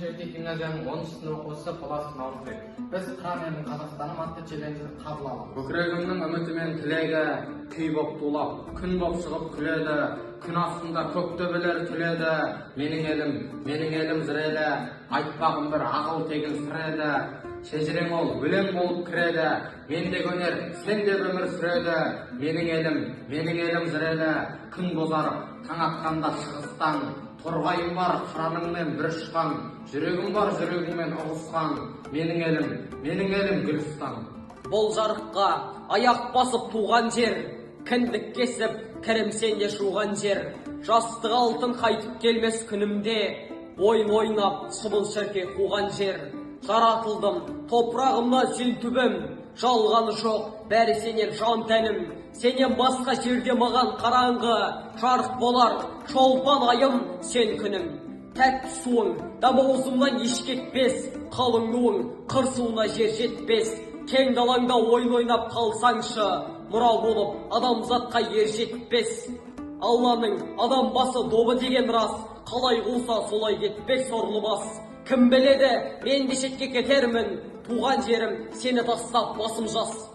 жерде гимназияның 10 сынып оқушысы Поласов Наурызбек. Біз Қыран елдің Қазақстаным атты челленджді қабыл алдық. Көкірегімнің үміті мен тілегі күй боп тулап, күн боп шығып күледі, күн астында көк төбелер түледі. Менің елім зірелі, айтпағым бір ақыл тегін сыр еді. Шежірең ол өлең болып кіреді, мен де көнер, сен де өмір сүреді. Менің елім зірелі, күн бозарып, таң атқанда шығыстан. Торғайым бар қыраныңмен бір ұшқан, жүрегім бар жүрегіңмен ұғысқан. Менің елім Гүлістан. Бұл жарыққа аяқ басып туған жер, кіндік кесіп, кірімсенде шуған жер. Жастық алтын қайтып келмес күнімде, ойын ойнап, сұбыл шірке қуған жер. Жаратылдым, топырағымда сен түбім, жалғаны жоқ, бәрі сенен жан тәнім. Сенен басқа жерде маған қараңғы, жарық болар, шолпан айым сен күнім. Тәтті суың, дабаузымнан еш кетпес, қалың нуың, қырсуына жер жетпес. Кең далаңда ойын ойнап қалсаңшы, мұра болып адамзатқа ер жетпес. Алланың адам басы добы деген рас, қалай қуса солай кетпек сорлы бас. Кім біледі, мен де шетке кетермін, туған жерім сені тастап басым жас.